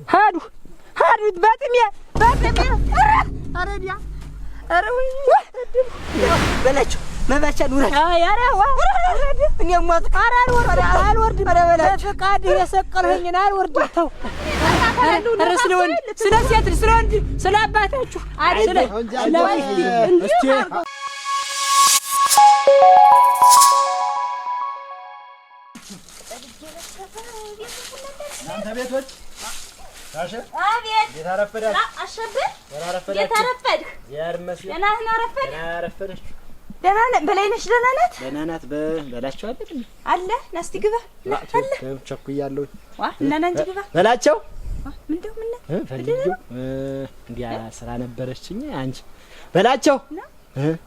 هادو باتمية أرديا أروي بلاش ما باشا نورك يا روا إني أموت الورد بلا فقاد يسقل هني الورد تو رسلون سلاسيات رسلون سلاباتاችሁ እናንተ ቤቶች ታሽ አቤት የታረፈዳል አሸብር የታረፈዳል የታረፈድህ ያርመስ ደህና ነህ አረፈድህ ያረፈደች ደህና ነህ በላይነሽ ደህና ናት በናናት በላቸው አይደል አለ ናስቲ ግባ አለ ቸኩያለሁ ዋ እና እንጂ ግባ በላቸው ምንድነው ምን ፈልጊው እንዲያ ስራ ነበረችኝ አንቺ በላቸው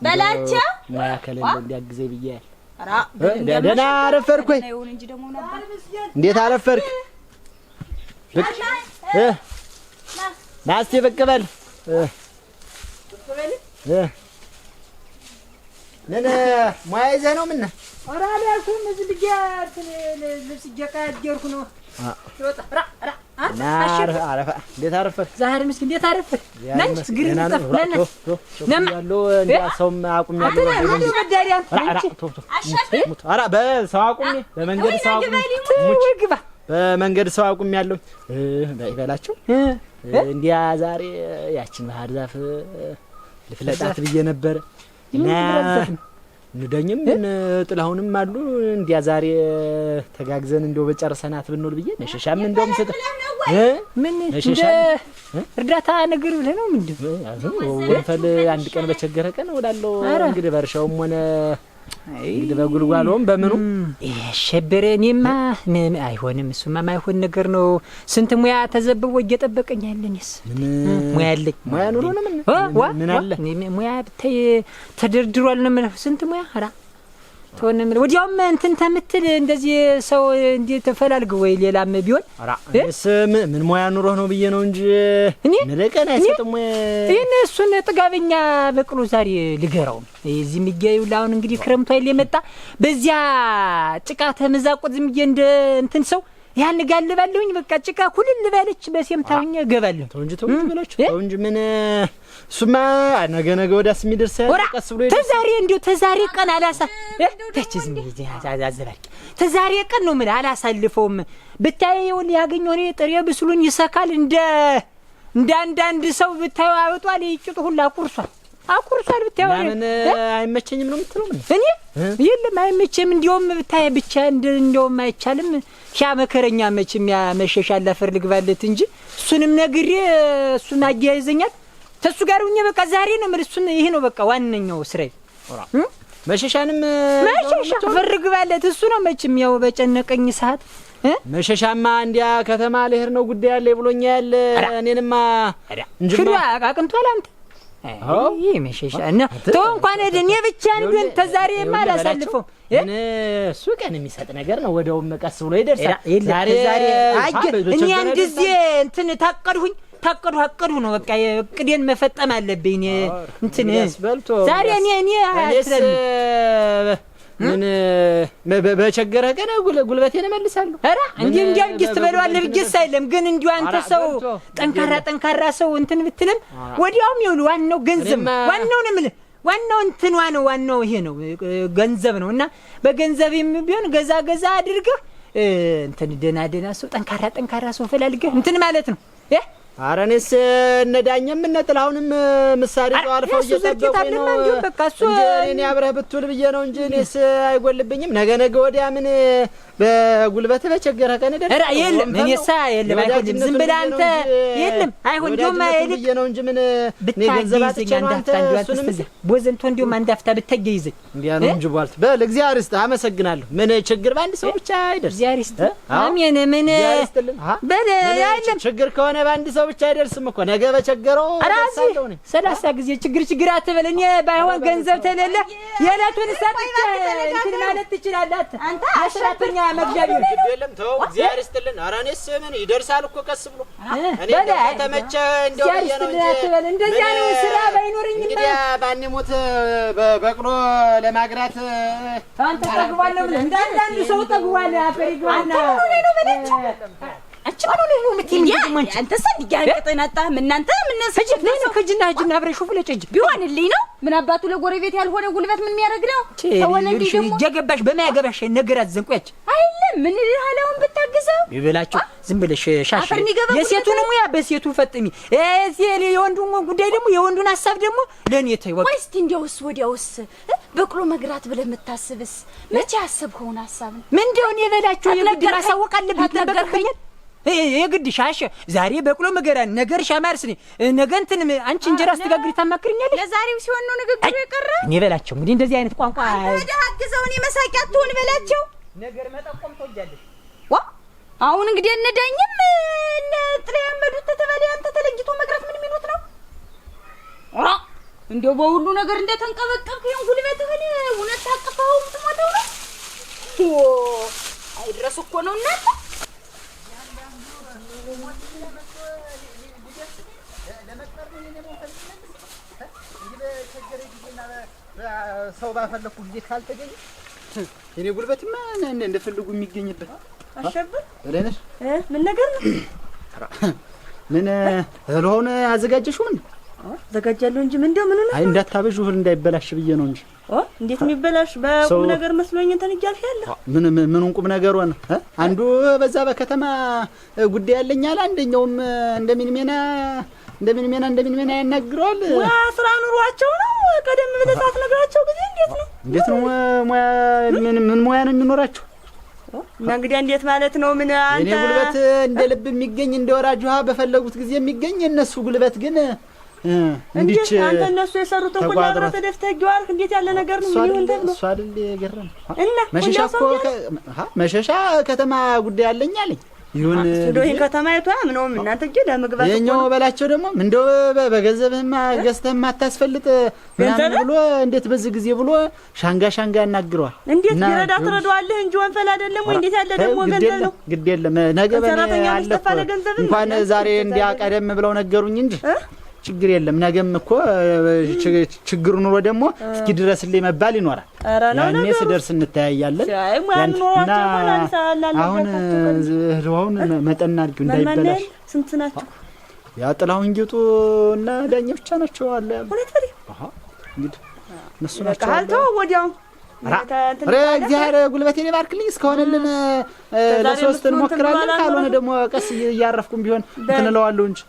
በላቸው ሙያ ከሌለ እንዲያግዘኝ ብዬሽ አራ ደህና አረፈርኩኝ ነው እንጂ ደሞ ነበር እንዴት አረፈርክ ናስቲ ብቅ በል ምን ሙያ ይዘህ ነው ምን ኧረ አልያዝኩም እዚህ ልጅ ልብስ እየቀያየርኩ ነው አረፈ እንዴት አረፈርክ ዛሬ ምስኪን እንዴት አረፈርክ ነኝ ግሪን ተፈለነ ያለው እንዲያ ሰውም አቁም ኧረ በሰው አቁም በመንገድ ሰው አቁም ግባ በመንገድ ሰው አቁም ያለው በላቸው እንዲያ ዛሬ ያችን ባህር ዛፍ ልፍለጣት ብዬ ነበር እና እንደኝም ጥላሁንም አሉ እንዲያ ዛሬ ተጋግዘን እንደው በጨርሰናት ብንኖር ብዬ ነሸሻም እንደውም ሰጠ ምን ነሸሻ እርዳታ ነገር ብለህ ነው ምንድነው ወንፈል አንድ ቀን በቸገረ ቀን ወዳለው እንግዲህ በርሻውም ሆነ እንግዲህ በጉልጓሎም በምኑ ሸበረ እኔማ አይሆንም እሱማ ማይሆን ነገር ነው ስንት ሙያ ተዘብቦ እየጠበቀኝ ያለኝስ ሙያ አለኝ ሙያ ኑሮ ነው ምን አለ ሙያ ብታይ ተደርድሯል ነው ማለት ስንት ሙያ አራ ተወንም ወዲያውም እንትን ተምትል እንደዚህ ሰው እንዴት ተፈላልግ ወይ ሌላም ቢሆን አራ ምን ሙያ ኑሮ ነው ብዬ ነው እንጂ ለቀና አይሰጥም እኔ እሱን ጥጋበኛ በቅሎ ዛሬ ልገራው እዚህ ምገዩ ላውን እንግዲህ ክረምቱ አይል የመጣ በዚያ ጭቃ ተመዛቆት ዝም እንደ እንትን ሰው ያን ጋልባለሁኝ በቃ ጭቃ ኩልል ባለች በሴምታውኝ ገባለሁ ተው እንጂ ምን ሱማ ነገ ወዳስ የሚደርስ ያቀስ ብሎ ተዛሬ እንዴ ተዛሬ ቀን አላሳ ተችዝም ያዛዘባል ተዛሬ ቀን ነው ምን አላሳልፈውም ብታየው ያገኘው ነው ጥሬ ብስሉን ይሰካል እንደ አንዳንድ ሰው ብታየው አውጧል ይጭጡ ሁላ አቁርሷል ብታየው ምን አይመቸኝም ነው የምትለው እኔ የለም አይመቸም እንዲያውም ብታይ ብቻ እንዲያውም አይቻልም ሻ መከረኛ መችም ያ መሸሻላ ፈር ልግባለት እንጂ እሱንም ነግሬ እሱን አያይዘኛል ተሱ ጋር ሆኜ በቃ ዛሬ ነው መልሱን ይሄ ነው በቃ ዋንኛው ስራይ መሸሻንም መሸሻ ፈር ልግባለት እሱ ነው መችም ያው በጨነቀኝ ሰዓት መሸሻማ እንዲያ ከተማ ልሄድ ነው ጉዳይ አለ ብሎኛል እኔንማ እንጂ አቅንቷል አንተ አይ መሸሻ እና ተው እንኳን እኔ ብቻ እንዴ ተዛሬ ማላሳልፈው እሱ ቀን የሚሰጥ ነገር ነው ወደውም መቀስ ብሎ ይደርሳል ዛሬ እኔ እንደዚህ እንትን ታቀዱ ነው በቃ እቅዴን መፈጠም አለብኝ እንትን ዛሬ እኔ ምን በቸገረ ቀን ጉልበቴን እመልሳለሁ አራ እንዴ ግስት በለዋለህ ብዬሽ አይደለም ግን እንዲው አንተ ሰው ጠንካራ ሰው እንትን ብትልም ወዲያውም ይውል ዋናው ገንዘብ ዋናው ነው የምልህ ዋናው እንትኗ ነው ዋናው ይሄ ነው ገንዘብ ነውና በገንዘብም ቢሆን ገዛ አድርገህ እንትን ደና ሰው ጠንካራ ሰው ፈላልገህ እንትን ማለት ነው አረኔስ እነዳኝም እነጥላሁንም ምሳሌ ነው አልፈው እየጠበቁኝ ነው እንጂ እኔ አብረህ ብትውል ብዬ ነው እንጂ እኔስ አይጎልብኝም ነገ ወዲያ ምን በጉልበት በቸገረ ቀን ደረሰ አራ የለም እኔሳ የለም አይሆንም ዝም ብለህ አንተ የለም አይሆን ደማ ብዬ ነው እንጂ ምን እኔ ገንዘብ አጥቼ ነው አንተ እሱንም ቦዘንቶ እንደውም አንዳፍታ ብትገይዘኝ እንዲያ ነው እንጂ ቧልት በል እግዚአብሔር ይስጥ አመሰግናለሁ ምን ችግር ባንድ ሰው ብቻ አይደርስ እግዚአብሔር ይስጥ አሜን ምን በል አይደለም ችግር ከሆነ ባንድ ሰው ብቻ አይደርስም እኮ ነገ በቸገረው አራዚህ 30 ጊዜ ችግር አትበል እኔ ባይሆን ገንዘብ ተለለ የላቱን ሰጥቼ እንትን ማለት ትችላለህ አንተ አስራተኛ መግጃቢው የለም ተው እግዚአብሔር ይስጥልን አራኔስ ምን ይደርሳል እኮ ቀስ ብሎ እኔ ተመቸ እንደው ነው እንጂ እንደዚያ ነው ስራ ባይኖርኝማ እንግዲህ ባንሞት በቅሎ ለማግራት አንተ ጠግቧል ነው እንዳንዳንዱ ሰው ጠግቧል አፈሪጓና አንቺ ማን ነው የምትይኝ? አንተ ሰንዲያ አንቀጠናጣ እናንተ ምን ሰጅት ነኝ ከጅና ጅና አብረሽ ፍለጭ ቢሆንልኝ ነው። ምን አባቱ ለጎረቤት ያልሆነ ጉልበት ምን የሚያደርግ ነው? ተወለንዲ ደግሞ እየገባሽ በማያገባሽ ነገር አትዘንቆያች አይደለም። ምን ይላልውን ብታግዘው ይበላችሁ ዝም ብለሽ ሻሽ የሴቱን ሙያ በሴቱ ፈጥሚ የወንዱን ጉዳይ ደግሞ የወንዱን ሐሳብ ደግሞ ለኔ ተይወቅ። ወይስ እንዲያውስ ወዲያውስ በቅሎ መግራት ብለህ የምታስብስ መቼ አሰብከውን ሐሳብ ነው? ምን እንደሆነ ይበላችሁ የግድ ማሳወቅ አለብኝ ተበቀኝ የግድ ሻሽ ዛሬ በቅሎ መገራን ነገር ሻማርስኒ ነገ እንትን አንቺ እንጀራ አስተጋግሪ ታማክርኛለሽ። ለዛሬው ሲሆን ነው ንግግሩ የቀረ። እኔ በላቸው እንግዲህ እንደዚህ አይነት ቋንቋ አግዘው እኔ መሳቂያ አትሆን በላቸው። ነገር መጠቆም ትወጃለሽ። አሁን እንግዲህ እንደዳኝም ጥሬ ያመዱት ተተበለ አንተ ተለጅቶ መግራት ምን ሚሉት ነው? እንደው በሁሉ ነገር እንደተንቀበቀብክ ይሁን ጉልበትህን እውነት ታቅፈው ትሞተው ነው። አይድረስ እኮ ነው እናንተ ሰው ባፈለኩ ጊዜ ካልተገኘ እኔ ጉልበትማ እንደፈልጉ የሚገኝበት አሸብር በለነሽ ምን ነገር ነው? ምን ለሆነ አዘጋጀሽው? ምን ዘጋጃለሁ እንጂ ምን ምን ነው? አይ እንዳታበዡ እንዳይበላሽ ብዬ ነው እንጂ እንዴት የሚበላሽ በቁም ነገር መስሎኝ እንትን እያልሽ ያለ ምን ቁም ነገር ሆነ? አንዱ በዛ በከተማ ጉዳይ ያለኛል፣ አንደኛውም እንደምን ሜና ያናግረዋል። ሙያ ስራ ኑሯቸው ነው። ቀደም ብለህ ሳትነግራቸው ጊዜ እንዴት ነው ሙያ ምን ሙያ ነው የሚኖራቸው? እና እንግዲህ እንዴት ማለት ነው? ምን አንተ እኔ ጉልበት እንደ ልብ የሚገኝ እንደ ወራጅ ውሃ በፈለጉት ጊዜ የሚገኝ እነሱ ጉልበት ግን እንዴት አንተ እነሱ የሰሩትን ሁሉ አብረህ ተደፍተህ ጊዋር እንዴት ያለ ነገር ነው? ምን ይሁን ተብሎ እሱ አይደል የገረም እና መሸሻ ከተማ ጉዳይ አለኝ አለኝ። ይሁን ስለዚህ ከተማይቷ ምንም እናንተ እጄ ለመግባት የኛው በላቸው ደግሞ እንደው በገንዘብህማ ገዝተህማ አታስፈልጥ ምናምን ብሎ እንዴት በዚህ ጊዜ ብሎ ሻንጋ ያናግረዋል። እንዴት ይረዳ ትረዳዋለህ እንጂ ወንፈል አይደለም ወይ? እንዴት ያለ ደግሞ ገንዘብ ነው? ግድ የለም ነገ በእኔ አለፈ እንኳን ዛሬ እንዲያቀደም ብለው ነገሩኝ እንጂ ችግር የለም። ነገም እኮ ችግሩ ኑሮ ደግሞ እስኪ ድረስልኝ መባል ይኖራል። ያኔ ስደርስ እንተያያለን። አሁን ዝህሩን መጠን አድርጊው እንዳይበላሽ። ስንት ናቸው? ያ ጥላሁን ጌጡ እና ዳኛ ብቻ ናቸው አለ። ሁለት ፍሬ እንግዲህ እነሱ ናቸው። ካልተው ወዲያው እግዚአብሔር ጉልበቴን ይባርክልኝ። እስከሆነልን ለሶስት እንሞክራለን። ካልሆነ ደግሞ ቀስ እያረፍኩም ቢሆን እንትን እለዋለሁ እንጂ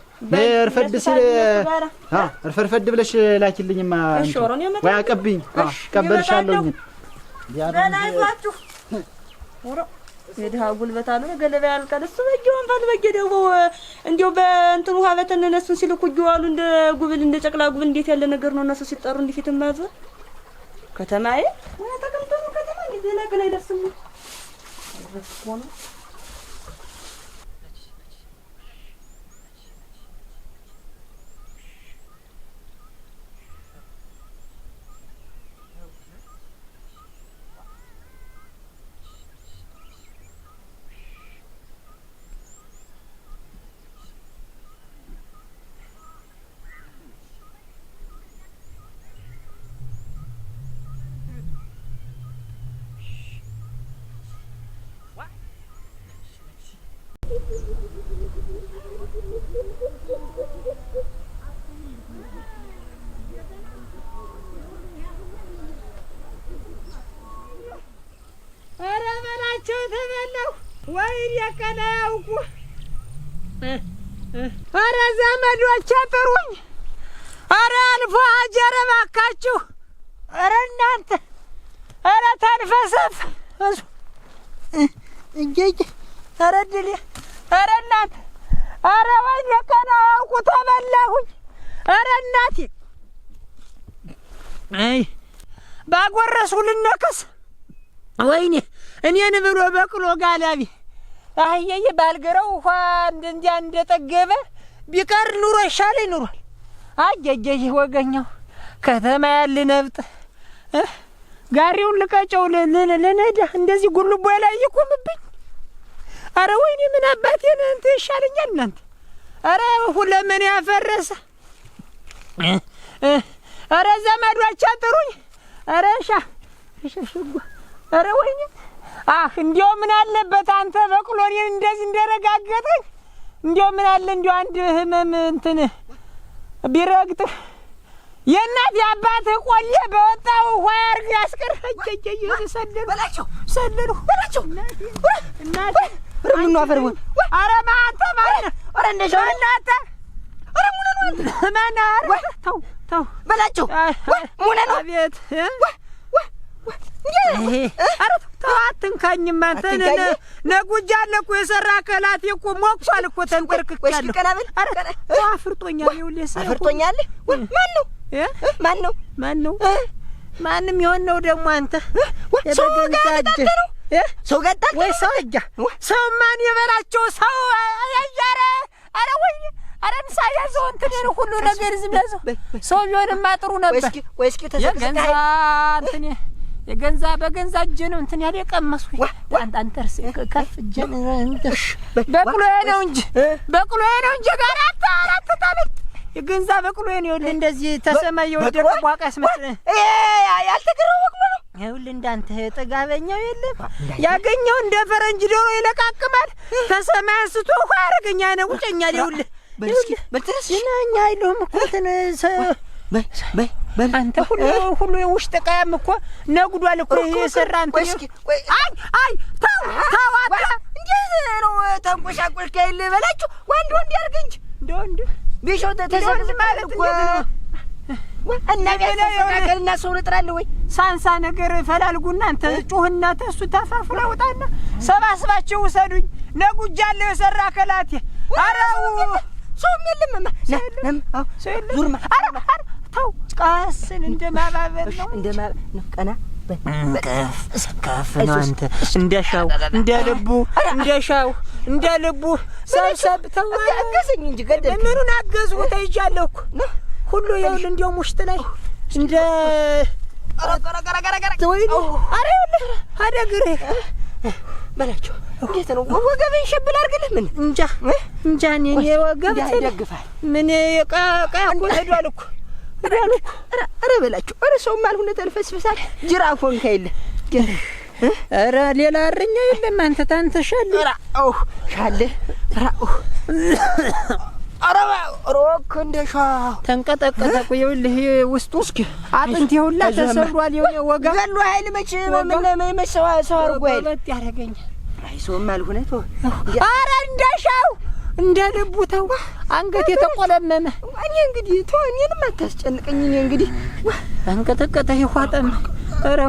እርፈድ ሲል እርፈድ ብለሽ ላኪልኝማ ወይ አቀብኝ። ቀበልሻለሁ። ያናይቷችሁ የድሃ ጉልበት አሉ ገለባ ያልቃል። እሱ በጊዮን ባልበገደው እንዴው በእንትን ውሃ በተነነሱን ሲልኩ ጊዋሉ እንደ ጉብል እንደ ጨቅላ ጉብል እንዴት ያለ ነገር ነው? እነሱ ሲጠሩ እንዴት ማዘ ከተማዬ ወይ ተቀምጦ ነው ከተማ እንዴት ለገና ይደርስም ነው ወይ የከናውቁ አረ ዘመዶች አጥሩኝ። አረ አልፎ አጀረ ባካችሁ። አረ እናንተ አረ ተንፈሰፍ እጄ አረ ድል አረ እናንተ አረ ወይ የከናውቁ ተበላሁኝ። አረ እናቴ አይ ባጎረሱ ልነከስ ወይኔ እኔን ብሎ በቅሎ ጋላቢ አህየዬ ባልገረው ውሃ እንዲያ እንደጠገበ ቢቀር ኑሮ ይሻለኝ ኑሯል። አጀጀ ወገኛው ከተማ ያለ ነብጥ ጋሪውን ልቀጨው ለነዳ እንደዚህ ጉልቦ ላይ ይቆምብኝ። አረ ወይኔ ምን አባቴ እንት ይሻለኛል እናንተ። አረ ሁለምን ያፈረሰ አረ ዘመዶች አጥሩኝ። አረ ሻ ሽጉ አረ ወይኔ እንዲያው ምን አለበት አንተ በቅሎን እንደዚህ እንደረጋገጠኝ እንዲያው ምን አለ እንዲያው አንድ ህመም እንትን ቢረግጥህ የእናት የአባት ቆሌ በወጣው ኋርግ ያስቀር ሰደሉ በላቸው እናቴ ምን ነው አፈር ኧረ ማንተ ማን ኧረ እንደሻው እናንተ ኧረ ሙነ ነው ማን ተው በላቸው ሙነ ነው አቤት ኧረ ተው አትንካኝም አንተ ነጉጃለሁ እኮ የሰራ ከላት እኮ ሞክሷል እኮ ተንበርክካለሁ ኧረ አፍርጦኛል ይኸውልህ አፍርጦኛል ማን ነው ማንም ይሆን ነው ደግሞ አንተ ሰው ገጣ ወይ ሰው እጃ ሰው ማን ይበላቸው ሰው ያያረ ኧረ ወይ ኧረ እንሳያዘው እንትን ሁሉ ነገር ዝም ያዘው ሰው ቢሆንማ ጥሩ ነበር ወይስኪ ተሰክሰካ እንትን የገንዛ በገንዛ እጄ ነው እንትን ያለ ቀመስኩ አንተርስ ከፍ እጄን እንደሽ በቅሎዬ ነው እንጂ ጋር አራት ታለች የገንዛ በቅሎዬ ነው ይኸውልህ እንደዚህ ተሰማይ የወደቀ ቧቃስ መስለህ ያልተገረው በቅሎ ነው ይኸውልህ እንዳንተ ጥጋበኛው የለም ያገኘው እንደ ፈረንጅ ዶሮ ይለቃቅማል ተሰማይ አንስቶ ውሃ ያረገኛ ነው ቁጨኛል ይኸውልህ በልተረስ እናኛ አይደለም እኮ ተነሰ በይ አንተ ሁሉ ውሽጥ ቀያም እኮ ነጉዷል እኮ የሰራ አንተ አይ ተው አታ እንዴ ነው ተንቆሻቆሽ ከይል በላችሁ ወንድ ያርግ እንጂ ወንድ ቢሾው ተሰብዝ ማለት እኮ እና ቢያሰቃቀልና ሰው ልጥራለህ ወይ ሳንሳ ነገር ፈላልጉና አንተ ጩህና ተሱ ተፋፍላ ወጣና ሰባስባቸው ውሰዱኝ ነጉጃለሁ የሰራ ከላቴ አራው ሰው የለም ዙርማ ተው ቃስን እንደማባበል ነው እንደማባበል ቀና እስከፍ ነው አንተ እንደሻው እንደልቡ ሰብሰብ ተው አገዘኝ እንጂ ገደል ምኑን አገዙ ተይጃለሁ እኮ ሁሉ ይኸውልህ እንደው ሙሽጥ ላይ እንደ ገረገረገረገረ ወይ አረ ይኸውልህ አደግሬ በላቸው እንዴት ነው ወገቤን ሸብል አድርግልህ ምን እንጃ እኔ ወገብ ይደግፋል ምን ቀያ እኮ ሄዷል እኮ ኧረ በላቸው ኧረ ሰውም አልሆነ ተልፈስፈሳል ጅራፎን ከይለ ኧረ ሌላ አረኛ የለም አንተ ታንተሻል ሻለ ሮክ እንደሻ ተንቀጠቀጠ እኮ ይኸውልህ ውስጡ አጥንት ይሁላ ተሰብሯል ይኸውልህ ወጋ ገሉ ኃይል መቼ ምን ሰው አርጎ አይደል በት ያረጋኛል አይ ሰውም አልሆነ ኧረ እንደሻው እንደ ልቡ ተው አንገት የተቆለመመ እኔ እንግዲህ ተው እኔንም አታስጨንቀኝ እኔ እንግዲህ አንቀጠቀጠ ይኋጠም ኧረ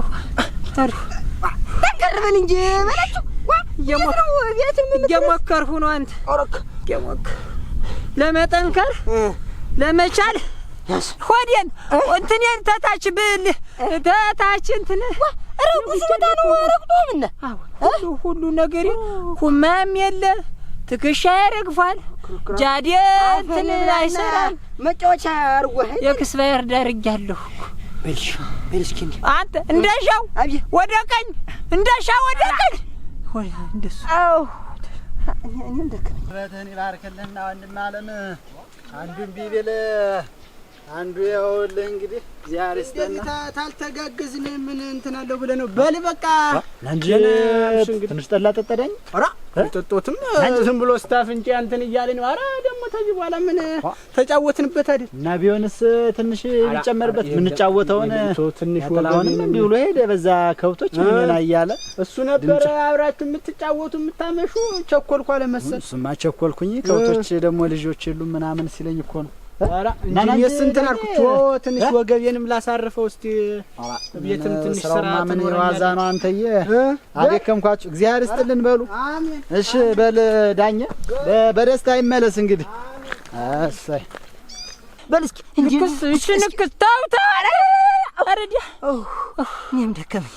ተቀርበል እንጂ በላችሁ እየሞከርሁ ነው አንተ ኦሮክ እየሞከር ለመጠንከር ለመቻል ሆዴን እንትኔን ተታች ብል ተታች እንትን ረጉስ ወጣ ነው ረግጦ ምን ሁሉ ነገር ሁማም የለ ትከሻ ያረግፋል ጃዴ እንትን አይሰራም መጫወቻ አርጎ የክስባየር ዳርጃለሁ በልሽኪ አንተ እንደሻው ወደ ቀኝ እንደሻው ወደ ቀኝ እንደሱ እኔም ደከመኝ በተን ይባርክልና ወንድም አለም አንዱን ቢብል አንዱ ይኸውልህ እንግዲህ እግዚአብሔር ይስጥና ታልተጋገዝን ምን እንትን አለው ብለህ ነው በል በቃ አንጀን ትንሽ ጠላ ጠጣዳኝ ኧረ ጥጦትም ዝም ብሎ ስታፍንጪ አንተን እያለኝ ነው ኧረ ደግሞ ተዚህ በኋላ ምን ተጫወትንበት አይደል እና ቢሆንስ ትንሽ ቢጨመርበት ምን ጫወተውን ትንሽ ወጋውን ቢውሎ ሄደ በዛ ከብቶች ምን አያለ እሱ ነበር አብራችሁ የምትጫወቱ የምታመሹ ቸኮልኩ አለ መሰል እሱማ ቸኮልኩኝ ከብቶች ደግሞ ልጆች የሉም ምናምን ሲለኝ እኮ ነው ኧረ እንዴስ እንትን አልኩት ትንሽ ወገቤንም ላሳርፈው እስቲ ቤትም ትንሽ ስራ ምን ዋዛ ነው አንተዬ አደከምኳችሁ እግዚአብሔር ይስጥልን በሉ አሜን እሺ በል ዳኘ በደስታ ይመለስ እንግዲህ እሰይ በል እስኪ እንጂ እሺ ንክታው አረዲያ እኔም ደከመኝ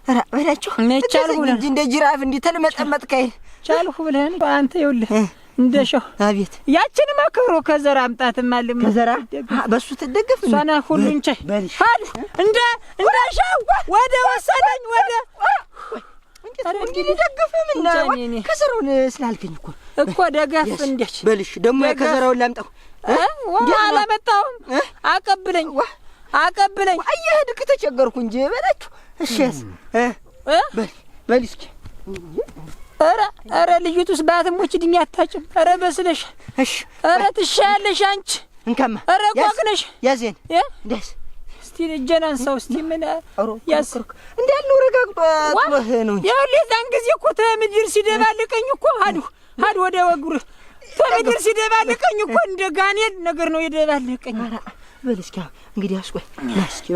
ኧረ በላችሁ ነቻልሁ እንደ ጅራፍ እንዲህ ተልመጠመጥ ካይ ቻልሁ ብለህ አንተ ይኸውልህ እንደሻው አቤት ያችን ማከሮ ከዘራ አምጣትም አለም ከዘራ በሱ ትደገፍ ሷና ሁሉን ቻይ ሀል እንደሻው ወደ ወሰደኝ ወደ እንግዲህ ደግፍ ምን ከዘራውን ስላልከኝ እኮ ደገፍ እንደች በልሽ ደግሞ ከዘራውን ላምጣው አላመጣሁም አቀብለኝ አየህ ድክ ተቸገርኩ እንጂ በላችሁ እሺስ በል እስኪ ኧረ ልዩቱስ ባትሞች ድኝ አታጭም። ኧረ በስለሽ እሺ ኧረ ትሻያለሽ አንቺ እንከማ ኧረ ቆቅነሽ ያዜን ደስ እስቲ እጄን አንሳው እስቲ ምን ያስ እንዳለው ረጋግጦ ጥሎህ ነው እንጂ ያው ለዛን ጊዜ እኮ ተምድር ሲደባልቀኝ እኮ ሀድ ወደ ወግሩ ተምድር ሲደባልቀኝ እኮ እንደ ጋኔል ነገር ነው የደባልቀኝ። በል እስኪ እንግዲህ አስቆይ እስኪ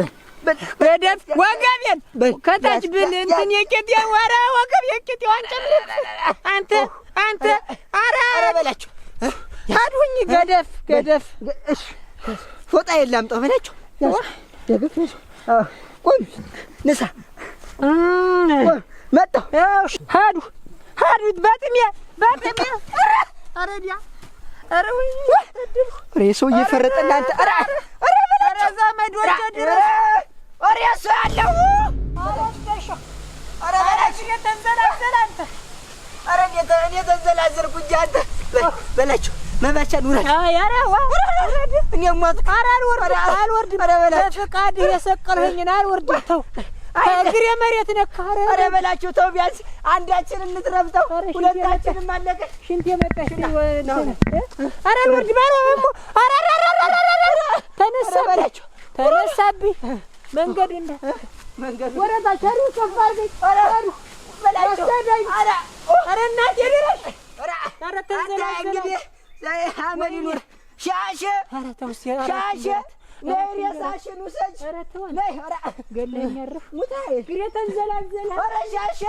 በደፍ ወገቤን ከታች ብል እንትን የቄጤን ወራ ወገብ የቄጤዋን ጨምር አንተ ኧረ በላቸው አድሁኝ ገደፍ እሺ ፎጣ የላምጠው በላቸው ደግፍ ነው ቆይ ንሳ መጣሁ ሀዱ በጥሜ አረዲያ ኧረ ወይ ሰው እየፈረጠ እናንተ ኧረ ዘመዶቼ ድረስ ኧረ እሱ ያለው ኧረ በላችሁ የተንዘላዘለ አንተ ኧረ እኔ ተንዘላዘልኩ እንጂ አንተ በላችሁ መባቻ ኑረህ ኧረ እኔ ሞት ኧረ አልወርድም በፈቃድ የሰቀልኸኝን አልወርድም ተው እግሬ መሬት ነካ ኧረ በላችሁ ተው ቢያንስ አንዳችንን እንትረብተው ሁለታችንም አለቀ ሽንት የመጣሽ ኧረ አልወርድም ተነሳብኝ መንገድ ወረታ ቸሩ ከፍ አድርገኝ በላቸው ኧረ እናቴ ድረሽ ኧረ ተንዘላዘለ አመል ይኑር ሻሸ ነይ ሬሳሽን ውሰጅ ነይ ኧረ ገለኸኝ አረፍ ሙታይ እግሬ ተንዘላዘለ ኧረ ሻሸ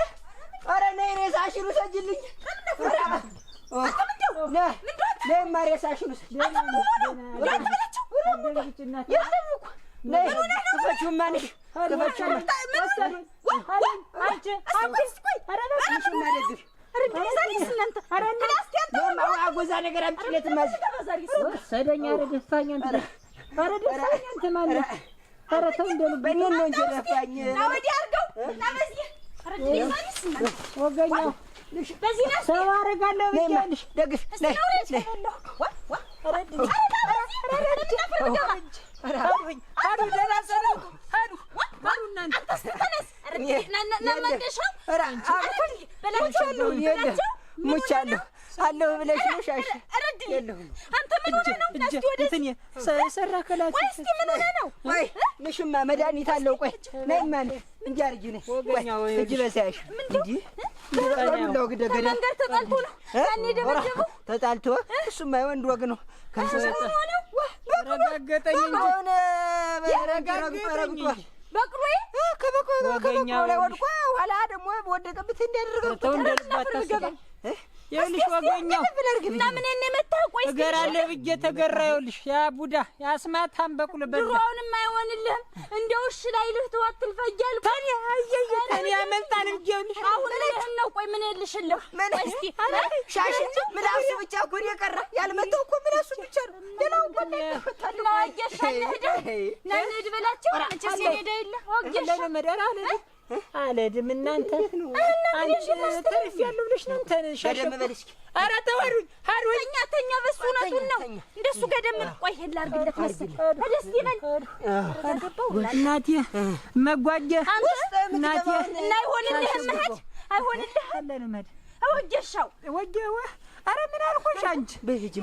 ኧረ ነይ ሬሳሽን ውሰጅልኝ ነይማ ሬሳሽን ውሰጅ ነይ ክፈችውማ ነሽ ክፈችውማ አጎዛ ነገር አምጪለት ማዝ ሰደኛ ረደፋኝ አንተ አንተ ማለት ኧረ ተው እንደልብ በእኔን ነው እንጂ ረፋኝ ና ወዲህ አድርገው ና በዚህ ወገኛው በዚህ ነው ሰው አደርጋለሁ ብቻለሽ ደግፍ ነይ ሙቻለሁ አለሁ ብለሽ ነው ሻሽ የለሁም አንተ ምን ሆነህ ነው እስቲ ወደ ሰራ ከላችሁ ወይ እስቲ ምን ሆነህ ነው ወይ ንሽማ መድኃኒት አለው ቆይ ነይማ እንጂ አርጊ ነይ ወገኛው እጅ በሳይሽ እንጂ ነው ገደገደ መንገድ ተጣልቶ ነው ያኔ ደበደበው ተጣልቶ እሱማ የወንድ ወግ ነው ከሰሰተ ረጋገጠኝ እንጂ ሆነ ረጋገጠኝ በቅሎዬ ከበቅሎ ላይ ወድቆ ኋላ ደግሞ ወደቀበት እንዲያደርገው ተንደልባታ ይኸውልሽ ወገኛው እና ምን እኔ መጣሁ ቆይ እገራለሁ ብዬ ተገራ ይኸውልሽ ያ ቡዳ ያስማታም በቅሎ በዛ ድሮውንም አይሆንልህም እንደው እሺ ላይልህ ተዋክል ፈጃል ታኒ ታኒ ያመልጣል ብዬ ይኸውልሽ አሁን ለህን ነው ቆይ ምን ልሽልህ እስቲ ሻሽ ምላስ ብቻ እኮ የቀረ ያልመጣው እኮ ምላሱ ብቻ ነው ሌላው እኮ ነው አየሻለህ ነንድ በላቸው አንቺ ሲሄደ የለ ወገሽ ለመደራ አለድም እናንተ አንቺ ተርፍ ያለው ብለሽ ነው ተነሻሽ ኧረ ተወሩኝ ሀሩኛ ተኛ በሱ እውነቱን ነው እንደሱ ገደም ቆይ ሄላ አርግለት መስል ደስ ይበል እናቴ መጓጀ እናቴ እና አይሆንልህም መሄድ አይሆንልህ ለነመድ ወጀሻው ወጀዋ ኧረ ምን አልኩሽ አንቺ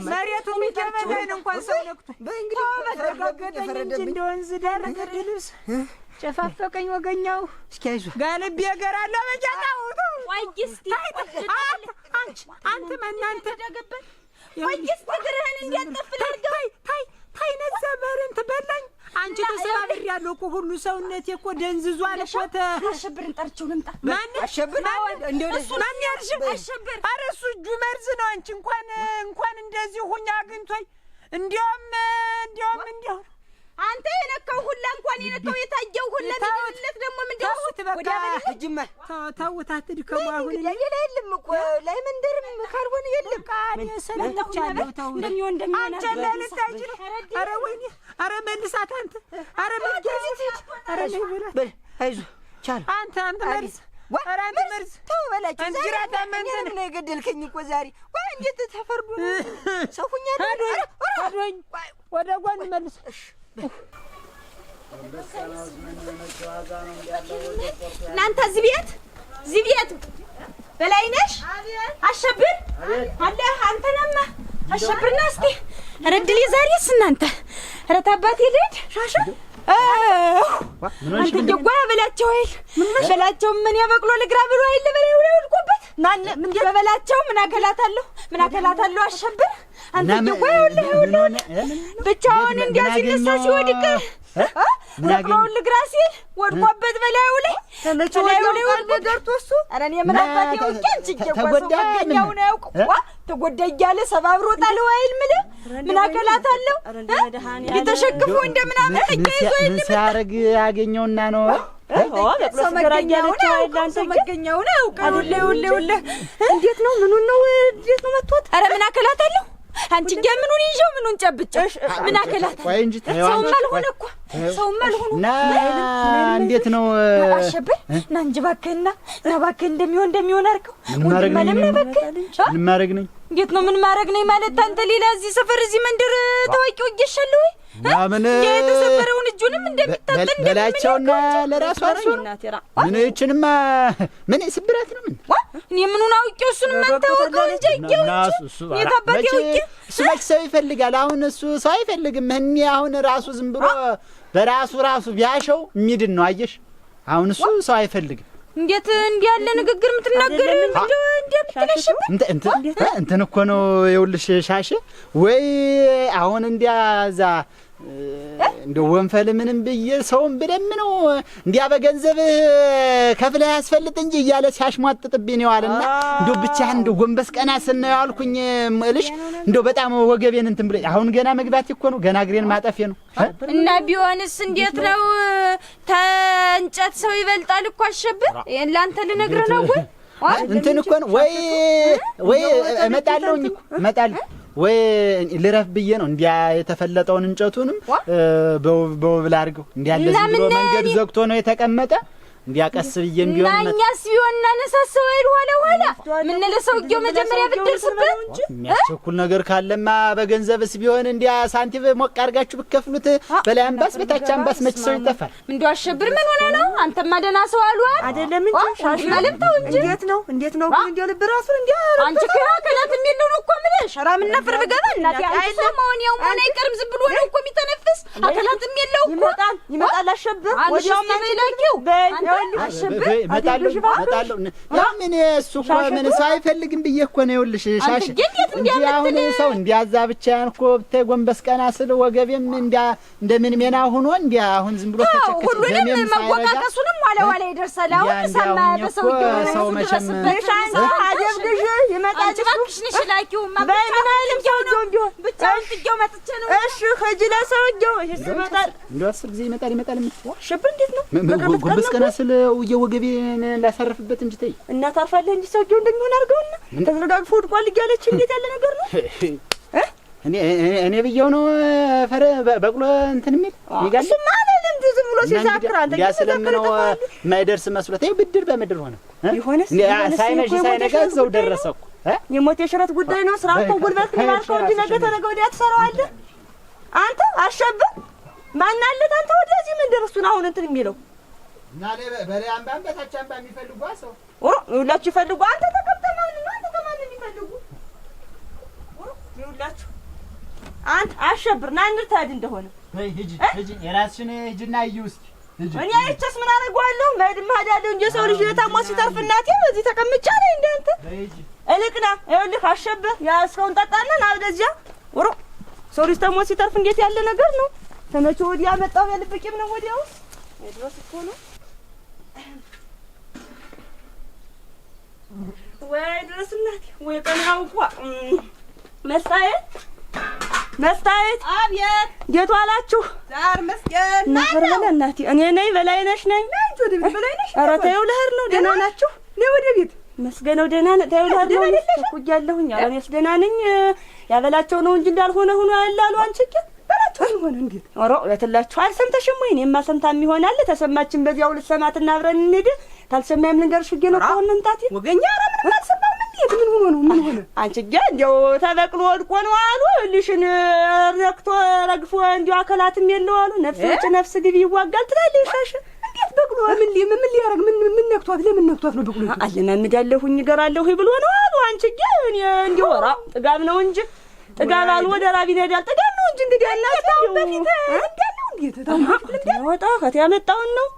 መሬቱ የሚገመዳን እንኳን ሰው ነክቶ በእንግዲህ ተረጋገጠኝ እንጂ እንደ ወንዝ ዳር ገደልስ ጨፋፈቀኝ ወገኛው እስኪ አይዞህ ጋልብ ያገራለሁ በጃታው ወይስቲ አንተ ማናንተ ደገበል ወይስቲ ግርህን እንዲያጠፍል አድርገው ታይ ነዘበርን ትበላኝ አንቺ ተሰባብር ያለው እኮ ሁሉ ሰውነቴ እኮ ደንዝዟል እኮ አሸብርን ጠርቼው ልምጣ ማን አሸብር እንደው ማን ያልሽ አሸብር ኧረ እሱ እጁ መርዝ ነው አንቺ እንኳን እንደዚህ ሁኛ አግኝቶኝ እንዲያውም አንተ የነካው ሁላ እንኳን የነካው የታየው ሁላ ቢልለት ደግሞ ምንድነው ወደ አበል እጅማ ተውት አትድከሙ አሁን የለም እኮ ላይ መንደርም ካልሆነ የለም ቃል ሰለቻለሁ ተው እንደሚሆን አንተ ለልታጅ ኧረ ወይኔ ኧረ መልሳት አንተ ኧረ መልሳት ኧረ በል አይዞህ ቻል አንተ መልስ ኧረ አንተ መልስ ተው በላችሁ እንጅራታ መንተን ነው የገደልከኝ እኮ ዛሬ ወይ እንዴት ተፈርዶ ሰው ሁኛለሁ አዶኝ ወደ ጎን መልስ እናንተ እዚህ ቤት እዚህ ቤት በላይነሽ አሸብር አለ አንተናማ አሸብርና እስቲ ረድሊ ዛሬስ እናንተ ረታ አባቴ ልጅ ሻሻ አንተ ጀጓ በላቸው አይል ምን መሸላቸው ምን ያበቅሎ ልግራ ብሎ አይል በላይ ወልቆበት ማን ምን በላቸው ምን አከላታለሁ አሸብር አንተ ጀጓ ይውል ብቻውን እንዲያዝ ይነሳሽ ወድቀ በቅሎውን ልግራ ሲል ወድቆበት በላዩ ላይ በላዩ ላይ ወድቆ እሱ ኧረ እኔ ምን አባቴ ወንጀል ተጎዳኛው ነው ያውቁ ተጎዳ እያለ ሰባብሮ ጣለው አይል ምን አከላታለሁ የተሸክፎ እንደምናምን ይዞ ይል ሲያረግ ያገኘውና ነው ሰው መገኛው ነው ያውቃው ለውለ እንዴት ነው ምኑን ነው እንዴት ነው መጥቶት ኧረ ምን አከላታለሁ አንቺ ገምኑን ይዤው ምኑን ጨብጨሽ ምን አከላት ሰው ማልሆነ እኮ ሰው ማልሆነ እንዴት ነው አሸብር ናንጂ ባከና ናባከ እንደሚሆን አርከው ምን ማረግ ነኝ እንዴት ነው ምን ማረግ ነኝ ማለት አንተ ሌላ እዚህ ሰፈር እዚህ መንደር ታዋቂው እየሻለ ወይ ምን የተሰበረውን እጁንም እንደሚታጠን በላቸውና ለራሱ አርሶ ምን እቺንማ ምን ስብራት ነው ምን እኔ ምኑን አውቄው እሱን መንታወቀው እንጂ የታባቴው እሱ መች ሰው ይፈልጋል አሁን እሱ ሰው አይፈልግም እኔ አሁን ራሱ ዝም ብሎ በራሱ ቢያሸው የሚድን ነው አየሽ አሁን እሱ ሰው አይፈልግም እንዴት እንዲያለ ንግግር የምትናገር እንደምትነሽም እንትን እኮ ነው ይኸውልሽ ሻሽ ወይ አሁን እንዲያዛ እንደው ወንፈል ምንም ብዬ ሰውም ብለምነው እንዲያ በገንዘብ ከፍለ ያስፈልጥ እንጂ እያለ ሲያሽሟጥጥብኝ ነው አለና እንደው ብቻህን እንደው ጎንበስ ቀና ስናየው አልኩኝ እልሽ እንደው በጣም ወገቤን እንትን ብለ አሁን ገና መግባት እኮ ነው ገና እግሬን ማጠፌ ነው እና ቢሆንስ እንዴት ነው ተንጨት ሰው ይበልጣል እኮ አሸብር ይሄን ላንተ ልነግርህ ነው ወይ እንትን እኮ ነው ወይ እመጣለሁ ወይ ልረፍ ብዬ ነው እንዲያ የተፈለጠውን እንጨቱንም በውብል አድርገው እንዲያ ለዚህ ብሎ መንገድ ዘግቶ ነው የተቀመጠ እንዲያቀስ ብዬም ቢሆን ማኛስ ቢሆን እናነሳሰው አይል ኋላ ምን ለሰውየው መጀመሪያ ብትደርስበት እንጂ የሚያስቸኩል ነገር ካለማ በገንዘብስ ቢሆን እንዲያ ሳንቲም ሞቅ አድርጋችሁ ብትከፍሉት በላይ አምባስ በታች አምባስ መች ሰው ይጠፋል እንደው አሸብር ምን ሆነ ነው አንተማ ደህና ሰው አሉ አይደለም እንጂ ሻሽ ማለት ነው እንጂ እንዴት ነው ግን እንደው ልብ ራሱ እንዲያ አንቺ ከላከላት የሚሉ ነው እኮ ምን ሸራም ነፍር ብገባ እናት አንቺ ሰሞን ያው ምን አይቀርም ዝም ብሎ ነው እኮ የሚተነፍስ አከላት የሚለው እኮ ይመጣል አሸብር ወዲያው ማይላኪው አሸብር መጣለሁ ያው ምን እሱ እኮ ምን ሰው አይፈልግም ብዬ እኮ ነው ይኸውልሽ ሻሽ እንጂ አሁን ሰው እንዲያዛ ብቻ እኮ ብታይ ጎንበስ ቀና ስለ ወገቤም እንደምን ሜና ሆኖ እንዲያ አሁን ዝም ብሎ ተቸከተ ሁሉንም መወቃቀሱንም ዋላ ይደርሳል አሁን ሰማ በሰውየው ሰው መቼም ሻንስ አጀብግሽ ይመጣል እባክሽ ነሽ ላኪው በምን አይልም ሰውየው ቢሆን ብቻውን ጥቂው መጥቼ ነው እሺ ኸጅለ ሰውየው ይመጣል እንደው 10 ጊዜ ይመጣል አሸብር እንዴት ነው ጎንበስ ቀና ስለ ወገቤን ላሳርፍበት እንጂ ተይ እና ታርፋለህ እንጂ ሰውየው እንደሚሆን አድርገውና ተዘጋግፎ ወድቋል እያለች እንዴት ያለ ነገር ነው እኔ ብየው ነው ፈረ በቅሎ እንትን የሚል ይጋል ማለለም ዝም ብሎ ሲዛክር አንተ ያስለምነው ማይደርስ መስሎት ይሄ ብድር በምድር ሆነ ይሆነስ ሳይመሽ ሳይነጋ እዛው ደረሰኩ የሞት የሽረት ጉዳይ ነው ስራ እኮ ጉልበት ከማርከው እንጂ ነገ ተነገ ወዲያ ትሰራዋለህ አንተ አሸብር ማን አለት አንተ ወደዚህ ምን ደረሱን አሁን እንትን የሚለው እና በላይ አምባም በታች አምባ የሚፈልጉ ሰው ሁላችሁ ይፈልጉ አንተ ተከብተማን ነው አንተ ተማን የሚፈልጉ ይውላችሁ አንተ አሸብር ና እንርታድ እንደሆነ ሂጂ የራስሽን ሂጂና ይውስጥ እኔ አይቼስ ምን አደርገዋለሁ ማዳለው እንጂ ሰው ልጅ የታሞ ሲተርፍ እናቴ እዚህ ተቀምጫ ላይ እንዳንተ እልቅና ይኸውልህ አሸብር ያስከውን ጠጣና ና ወደዚያ ሰው ልጅ ታሞ ሲተርፍ እንዴት ያለ ነገር ነው ተመቼ ወዲያ መጣው ያልብቂም ነው ወዲያው ድረስ እኮ ነው ወይ ድረስ እናቴ ወይ ቀናው እንኳ መስታየት አብየት እንዴት ዋላችሁ ዛር መስገን ነበር እናቴ እኔ ነኝ በላይነሽ ነኝ ወደ ቤት በላይነሽ ኧረ ተይው ልሄድ ነው ደህና ናችሁ ነይ ወደ ቤት መስገነው ደህና ነኝ ተይው ልሄድ ነው ተኩያለሁኝ ኧረ እኔስ ደህና ነኝ ያበላቸው ነው እንጂ እንዳልሆነ ሆኖ ያላሉ አንቺ በላቸው ሆነ እንዴት ኧረ ለተላችሁ አልሰምተሽም ወይ እኔማ ሰምታም ይሆናል ተሰማችን በዚያው ልትሰማትና አብረን እንሂድ ታልሰማም ልንገርሽ ብዬሽ ነው አሁን እንታቴ ወገኛ ኧረ ምንም አልሰማም እንዴት ምን ሆነ አንቺ እንደው ተበቅሎ ወድቆ ነው አሉ ልሽን ረክቶ ረግፎ እንደው አከላትም የለው አሉ ነፍስ ውጭ ነፍስ ግቢ ይዋጋል ትላለሽ ሻሽ እንዴት በቅሎ ምን ሊያረግ ምን ነክቷት ለምን ነክቷት ነው በቅሎ አለማምዳለሁኝ እገራለሁ ብሎ ነው አሉ። አንቺ ግን እንዲሁ ወራ ጥጋብ ነው እንጂ ጥጋብ አሉ ወደ ራቢን ሄዳል ጥጋብ ነው እንጂ እንግዲህ አላታው በፊት እንዳለው እንዴት ታውቃለህ ወጣ ከት ያመጣውን ነው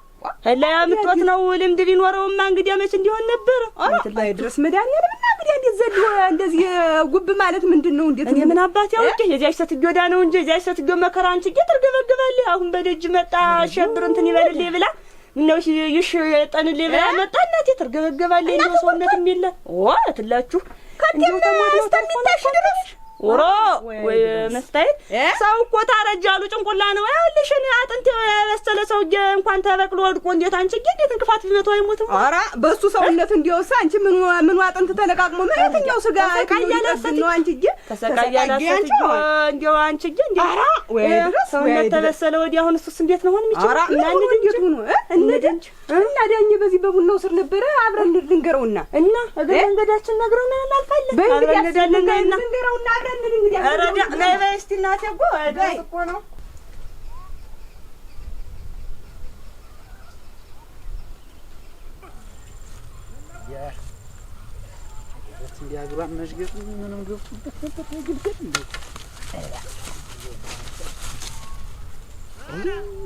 አላ ያምጥቶት ነው ልምድ ቢኖረውማ እንግዲህ መች እንዲሆን ነበር። አይ ድረስ መድኃኒዓለም እና እንግዲህ እንዴት ዘሎ እንደዚህ ጉብ ማለት ምንድነው? እንዴት እኔ ምን አባቴ አውቄ የዚያች ሴትዮ ዳ ነው እንጂ የዚያች ሴትዮ መከራ አንቺ እየተርገበገባለህ። አሁን በደጅ መጣ ሸብር እንትን ይበልልኝ ብላ ምነው ይሽ ጠንልኝ ብላ መጣ እናቴ ተርገበገባለህ። እንዴ ሰውነት የሚለ ትላችሁ ከቴም ተስተሚታሽ ድረስ ወሮ ወይ መስታየት ሰው እኮ ታረጃሉ ጭንቁላ ነው ያልሽን አጥንት ያበሰለ ሰው እንኳን ተበቅሎ ወድቆ እንዴት አንቺ እንዴት እንቅፋት ቢመጣው አይሞትም? ኧረ በሱ ሰውነት እንዲያውሳ አንቺ ምን አጥንት ተለቃቅሞ የትኛው ስጋ ተሰቃያለሽ ነው አንቺ ተሰቃያለሽ እንዴው አንቺ እንዴ ወይ ሰውነት ተበሰለ ወዲያ አሁን እሱስ እንዴት ነው ሆነ የሚችለው? እና እንዴት ሆኖ እና ዳኝ በዚህ በቡናው ስር ነበረ አብረን ልንገረውና እና እግረ መንገዳችን ነግረውና እናልፋለን አብረን ልንገረውና አብረን እንግዲህ አረዳ ናይ በስቲ እናቴ ደስ እኮ ነው እንዲያግባን መሽገት ምንም ገብቶበት ነበር ግልገል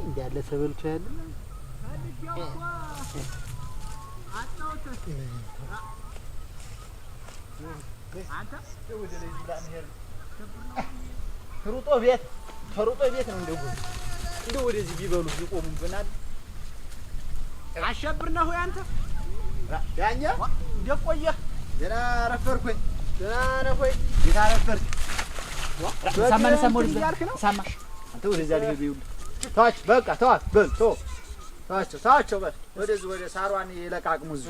እንዲያለ ተበልቶ ያለ አንተ ወደ ላይ ላንሄር ሩጦ ቤት ነው እንደው ወደዚህ ቢበሉ ቢቆሙብናል። አሸብር ነው አንተ ያኛ እንደቆየህ ደህና ረፈርኩኝ። ደህና ነው ወይ ይታረፈር ሳማን ሰሞን ሳማ አንተ ወደዛ ሊሄዱ ይሉ ታች በቃ ታች በል ታቸው በል ወደ ሳሯን ይለቃቅሙዝ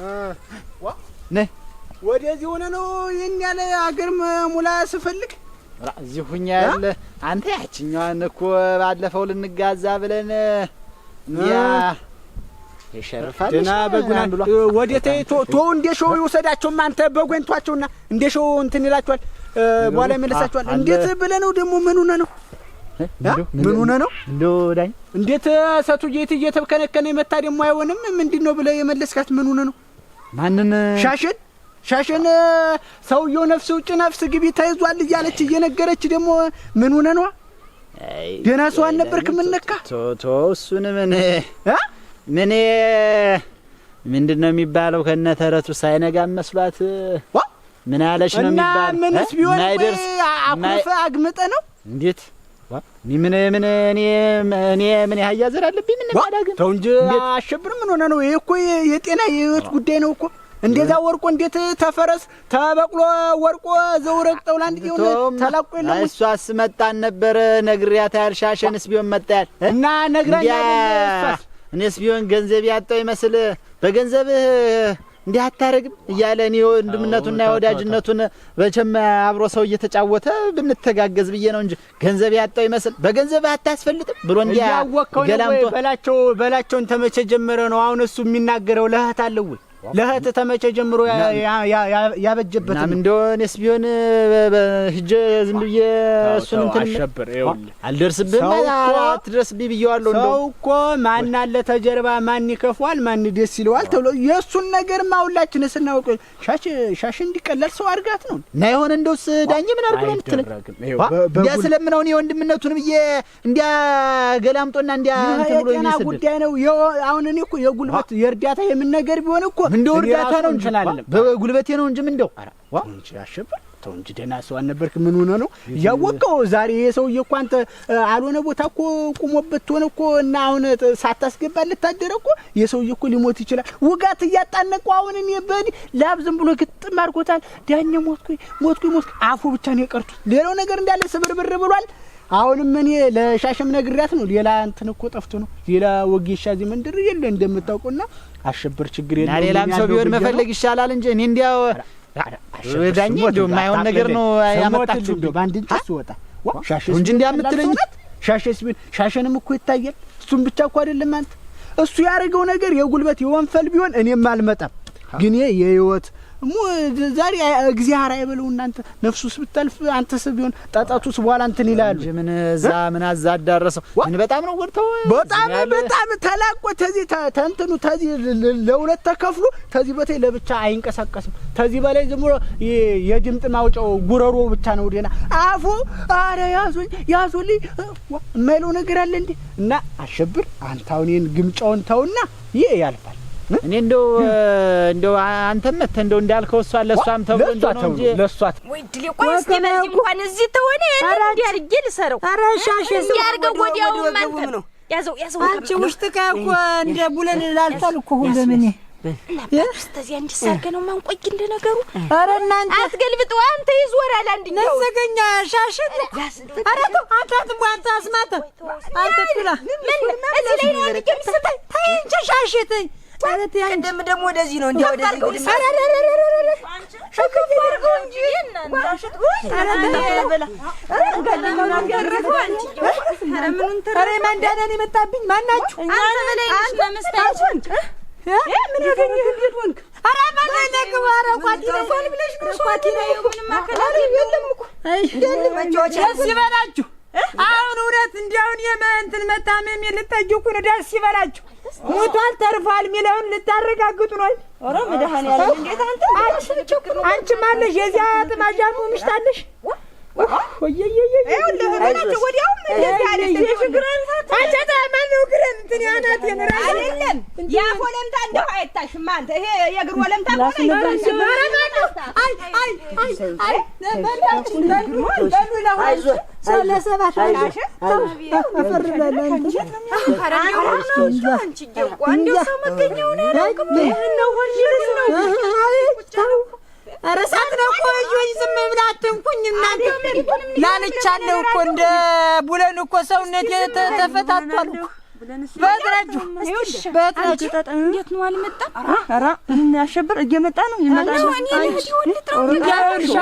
ነይ ወደዚህ ሆነ ነው የኛ ያለ አገር ሙላ ስፈልግ እዚህ ሁኛ ያለ አንተ ያችኛዋን እኮ ባለፈው ልንጋዛ ብለን ያ ይሸርፋል ደና በጉና ወዴት ቶ እንደሾው ይወሰዳቸው አንተ በጎንቷቸውና እንደሾው እንትን ይላቸዋል በኋላ ይመለሳቸዋል። እንዴት ብለነው ደግሞ ምን ሆነ ነው እንደው ዳኝ እንዴት ሰቱዬት እየተከነከነ መታ ደግሞ አይሆንም ምንድነው ብለ የመለስካት ምን ሆነ ነው? ማንን ሻሽን ሰውየው ነፍስ ውጭ ነፍስ ግቢ ተይዟል እያለች እየነገረች ደግሞ ምን ሆነ ነው? ደና ሰው አልነበርክ ምን ነካ? ቶ እሱን ምን ምንድነው የሚባለው ከነተረቱ ሳይነጋ መስሏት ምን ያለሽ ነው የሚባለው? እና ምንስ ቢሆን አኩርፈ አግምጠ ነው እንዴት እኔ ምን ያህያ ዘር አለብኝ ምን ማዳግ ተው እንጂ አሸብር ምን ሆነ ነው? ይሄ እኮ የጤና የህይወት ጉዳይ ነው እኮ እንደዛ ወርቆ እንዴት ተፈረስ ተበቅሎ ወርቆ ዘውረቅ ተውላንድ ይሁን ተላቆ የለም። እሷስ መጣን ነበር ነግሪያታ ያልሻሸንስ ቢሆን መጣያል እና ነግራኛ እኔስ ቢሆን ገንዘብ ያጣው ይመስል በገንዘብህ እንዲህ አታረግም እያለ እኔ ወንድምነቱና የወዳጅነቱን በቸም አብሮ ሰው እየተጫወተ ብንተጋገዝ ብዬ ነው እንጂ ገንዘብ ያጣው ይመስል በገንዘብህ አታስፈልጥም ብሎ እንዲያ ገላምቶ በላቸውን ተመቸ ጀመረ ነው አሁን እሱ የሚናገረው ለህት አለው ለህት ተመቸ ጀምሮ ያበጀበት ምናምን እንደሆነስ ቢሆን ህጀ ዝም ብዬ እሱን እንትን አሸብር ይኸውልህ አልደርስብህም አትደርስብኝ ብዬዋለሁ። እንደው ሰው እኮ ማን አለ ተጀርባ ማን ይከፋዋል ማን ደስ ይለዋል ተብሎ የእሱን ነገር ማውላችን ስናውቅ ሻሽ እንዲቀላል ሰው አድርጋት ነው እና የሆነ እንደውስ ዳኝ ምን አድርጎ ነው የምትለኝ? ያ ስለምነው እኔ ወንድምነቱን ብዬ እንዲያ ገላምጦና እንዲያ እንትን ብሎ ይመስል ጉዳይ ነው። አሁን እኔ እኮ የጉልበት የእርዳታ የምን ነገር ቢሆን እኮ እንደው እርዳታ ነው እንጂ በጉልበቴ ነው እንጂ እንደው እንጂ አሸብር ተው እንጂ ደና ሰው አልነበርክ ምን ሆነ ነው ያወቀው? ዛሬ የሰውዬ እኮ አንተ አልሆነ ቦታ እኮ ቁሞበት ሆነ እኮ እና አሁን ሳታስገባለት ታደረ እኮ የሰውዬ እኮ ሊሞት ይችላል። ውጋት እያጣነቀው አሁን እኔ በእኔ ላብ ዝም ብሎ ግጥም አድርጎታል። ዳኛ ሞትኩ አፉ ብቻ ነው የቀርቱት። ሌላው ነገር እንዳለ ስብርብር ብሏል። አሁንም እኔ ለሻሽም ነግሪያት ነው ሌላ እንትን እኮ ጠፍቶ ነው ሌላ ወጌሻ እዚህ መንደር የለ እንደምታውቁና አሸብር ችግር የለም። ሌላም ሰው ቢሆን መፈለግ ይሻላል እንጂ እኔ እንዲያው ዳኝ እንደው የማይሆን ነገር ነው ያመጣችሁ። እንደው ባንድ እንጭስ ወጣ ሻሽስ እንጂ እንዲያምትለኝ ሻሽስ ቢሆን ሻሽንም እኮ ይታያል። እሱም ብቻ እኮ አይደለም አንተ እሱ ያደረገው ነገር የጉልበት የወንፈል ቢሆን እኔም አልመጣም። ግን የህይወት ዛሬ እግዚአብሔር አይበለው እናንተ ነፍሱስ ብታልፍ አንተስ ቢሆን ጣጣቱስ በኋላ እንትን ይላሉ። ምን እዛ ምን አዛዳረሰው ምን በጣም ነው ወርተው በጣም ተላቆ ተዚህ ተንትኑ ተዚህ ለሁለት ተከፍሎ ተዚህ በተይ ለብቻ አይንቀሳቀስም። ተዚህ በላይ ዝም ብሎ የድምጥ ማውጫው ጉረሮ ብቻ ነው ደና አፉ አረ ያዙልኝ የማይለው ነገር አለ እንዴ? እና አሸብር አንተ አሁን ይሄን ግምጫውን ተውና ይሄ ያልፋል። እኔ እንደው አንተም እንደው እንዳልከው እሷ ለሷም ተብሎ እንደው እንጂ ለሷት ወይ ድል ቆይ እስቲ በዚህ እንኳን እዚህ ተሆነ እንዴ አርጌ ልሰረው ኧረ ሻሽ ያርገው ወዲያው ማንተ ነው ያዘው አንቺ ውስጥ ከኮ እንደ ቡለን ላልታል እኮ ሁሉ ምን ለስተዚህ አንቺ ሳርገ ነው ማንቆይ እንደ ነገሩ ኧረ እናንተ አትገልብጠው አንተ ይዞራል አንድኛው ነዘገኛ ሻሽ ኧረ ተው አንተም አንተ አስማተ አንተ ትላ ምን እዚህ ላይ ነው አንቺ ምስተይ ታይ እንጂ ሻሽ ታይ ማለት ያንደም ደግሞ ወደዚህ ነው እንዴው ወደዚህ ጉድ አንቺ ሸከፋርገው እንጂ እናንዳሽት አረበላ አረጋለና ያገረፈው አንቺ አረምኑን ተረ ማንዳናን የመጣብኝ ማናችሁ አንተ በላይ ነሽ ለመስታችን ምን ያገኘህ እንዴት ወንክ አረ ማነነክ ወራ ቋቲና ብለሽ ቋቲና ምንም አከላሪ የለም እኮ አይ ደልማቾች ሲበላችሁ አሁን እውነት እንዲያውን የማንተን መታመም ልትጠይቁ ነው። ደስ ይበላችሁ ሞቷል ተርፏል ሚለውን ልታረጋግጡ ነው። ኧረ መድኃኒዓለም እንዴት አንቺ ማለሽ የዚያ ጥማጃሙ ምሽታለሽ ወየየየ ለምን ወዲያው እንደዚህ አይነት የሽግራን አንተ ማነው ግረን እንትን ያናት የነራ አይደለም ያ ወለምታ እንደው አይታሽም አንተ ይሄ የእግር ወለምታ ነው። አይ በላችን በሉ ለሆነ ሰለሰባት አሽ አፈርላለ አንቺ እንደው ሰው መገኘው ነው ነው ኧረ ሳት ነው እኮ እጆኝ ዝም ብላ አትንኩኝ እናንተ ላንቻለሁ እኮ እንደ ቡለን እኮ ሰውነት ተፈታቷል እኮ በእግራችሁ እንዴት ነው አልመጣም? ኧረ ምን ያሸብር እየመጣ ነው ይመጣል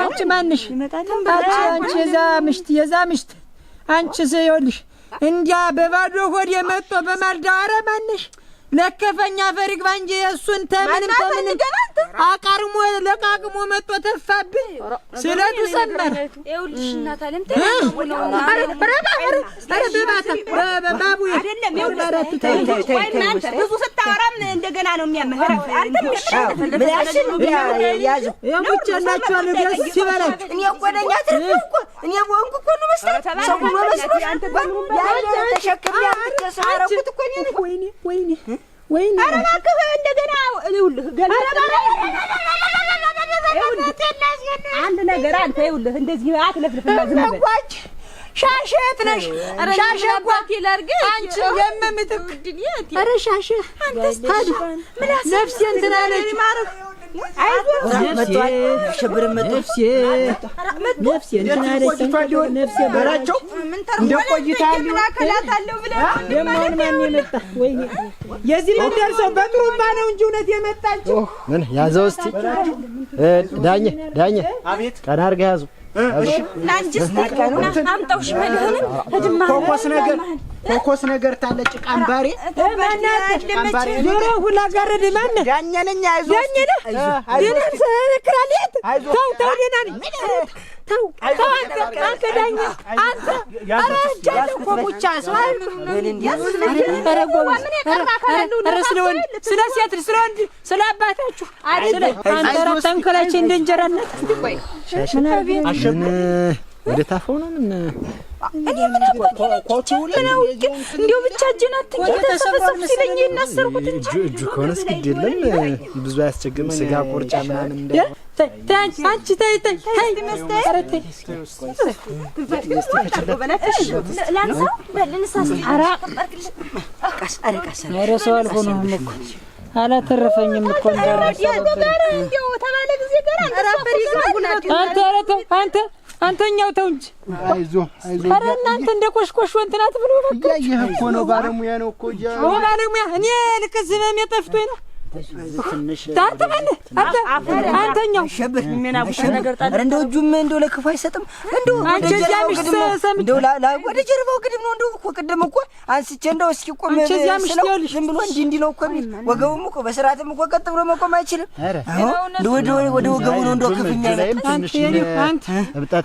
አንቺ ማንሽ አንቺ የዛ ምሽት አንቺ ዘይልሽ እንዲያ በባዶ ሆድ የመጣ በማልዳ ኧረ ማንሽ ለከፈኛ ፈሪግ ባንጂ እሱን ተምንም አቃርሞ ለቃቅሞ መጥቶ ተፋብኝ ስለቱ ሰመር ይኸውልሽ እናት አለም ባቡ አይደለም ይኸውልሽ ብዙ ስታወራም እንደገና ነው የሚያመህራ አንተ ምንያሽን ያዙ የሙጨላችሁ ደስ ሲበላችሁ እኔ ቆደኛ ትርኩ እኔ ወንኩ እኮ ነው መስራት ሰው ነው መስራት አንተ ያለ ተሸክም ያተሰራኩት እኮ ነው ወይኔ ኧረ እባክህ እንደገና ይኸውልህ አንድ ነገር አንተ ይኸውልህ እንደዚህ አትለፍልፍና ዝም በል ሻሸት ነሽ ሻሸ ጓት ይላርግ አንቺ የምምትክ ኧረ ሻሸ አንተስ ታዱ ነፍሴ እንትና ነች ማረፍ ሽብር ነፍሴ እንትና ነች ነፍሴ በራቸው እንደ ቆይታ አከላታለሁ ብለህ የማን ማን የመጣ ወይኔ የዚህ መንደር ሰው በጥሩምባ ነው እንጂ እውነት የመጣችው ምን ያዘው እስቲ ዳኘ አቤት ቀና አድርገህ ያዙ ናንጅስ አምጣውሽ መልህን ህድማ ኮኮስ ነገር ታለ ጭቃምባሬ ጭቃምባሬ ዞሮ ሁላ ጋረድ ማን ዳኛ ነኝ አይዞ ደናስ ክራሊት ተው ደና ነኝ ተው አንተ ዳኛ አንተ ኧረ ጃለ ኮኩቻ ሰዋል ስለወንድ ስለ ሴት ስለወንድ ስለ አባታችሁ አይደለ አንተ ተንከላች እንደ እንጀራነት አሸን ወደ ታፈው ነው ምን እኔ ምን አባቴ ነው እንዴው ብቻ እጅናት ተሰበሰብ ሲለኝ እናሰርኩት እንጂ እጁ ከሆነስ ግድ የለም ብዙ አያስቸግርም። ስጋ ቁርጫ ምናምን እንደ አንቺ ታይ ላንሳው በልንሳስ አራ ኧረ ሰው አልሆነም እኮ አላተረፈኝም እኮ እንደው ተባለ ጊዜ ጋር አንተኛው ተው እንጂ አይዞ ኧረ እናንተ እንደ ቆሽቆሽ ወንትናት ብሎ ያየህ እኮ ነው ባለሙያ ነው እኮ ባለሙያ እኔ ልክ ዝመም የጠፍቶኝ ነው አንተኛው እንደው እጁም እንደው ለክፉ አይሰጥም። እንደው አንቺ ጃምሽ ሰምቼ እንደው ወደ ጀርባው ግድም ነው። እንደው እኮ ቅድም እኮ አንስቼ እንደው እስኪ ቆም ዝም ብሎ እንዲህ ነው እኮ የሚል ወገቡም እኮ በስርዓትም እኮ ቀጥ ብሎ መቆም አይችልም። ወደ ወገቡ ነው እንደው ክፉኛ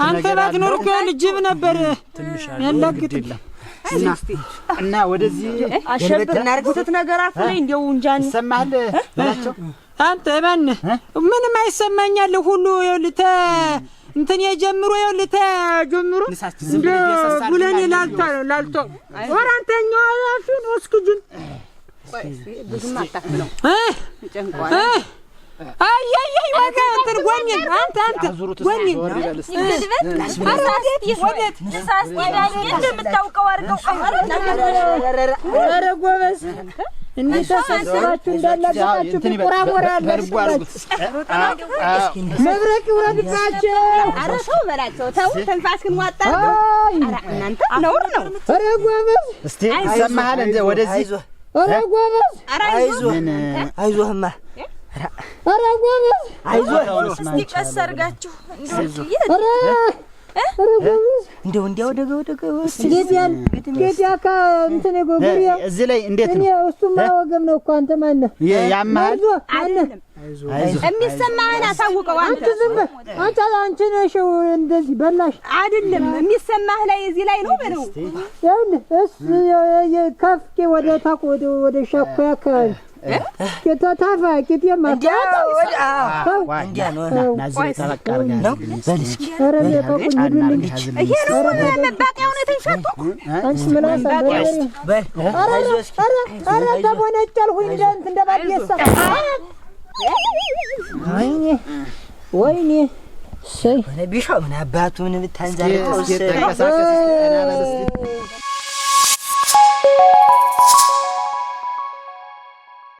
አንተ ባትኖር እኮ ጅብ ነበር ያላግጥ እና ወደዚህ አሸብርና ርግስት ነገር አፍለኝ እንደው እንጃን ሰማል በላቸው። አንተ ማን ምንም አይሰማኛል ሁሉ ይኸውልህ እንትን የጀምሮ ይኸውልህ ተጀምሮ እንደ ጉለኔ ላልቶ ወራንተኛው አላፊን ወስክጅን ብዙም አታክለው ጨንቋል አይ ወጋ እንትን ጎኝን አንተ ጎኝን አራዴት ይወደት ንሳስ ይዳል እንደምታውቀው አርገው ኧረ ጎበዝ እንዴት ተሰብስባችሁ እንዳላችሁ ቁራሞራ ያለባችሁ መብረቅ ይውረድባችሁ። ኧረ ተው በላቸው ተው ተንፋስክን ዋጣ ኧረ እናንተ ነውር ነው። ኧረ ጎበዝ እስቲ ሰማሃል እንደ ወደዚህ ኧረ ጎበዝ አይዞህማ ኧረ ጎበዝ እስቲ ቀስ አድርጋችሁ እንደው ወደ ገዲያ እንትን ጎጉሪያ እዚህ ላይ እንዴት ነው? እሱማ ወገም ነው እኮ አንተ ማነህ? ያማል አይደለም የሚሰማህን አሳውቀው። አንተ ዝም በል አንቺ ነሽ እንደዚህ በላሽ አይደለም የሚሰማህ ላይ እዚህ ላይ ነው በለው። ይኸውልህ ከፍቄ ወደ ታቆ ወደ ሻኮያ አካባቢ ከታታፋ ከቲያማ እንዲያ ነው ናዝሬ ተበቃር ጋር ነው በልስኪ ኧረ በቁኝ ይብልኝ ይሄ ነው መባቂያው ነው ተንሻቶ አንቺ ምላሳ በል ኧረ ተቦነጨልኩኝ እንደ ባዲየሳ ወይኔ ሰይ ቢሻው ምን አባቱ ምን ብታንዛለቀው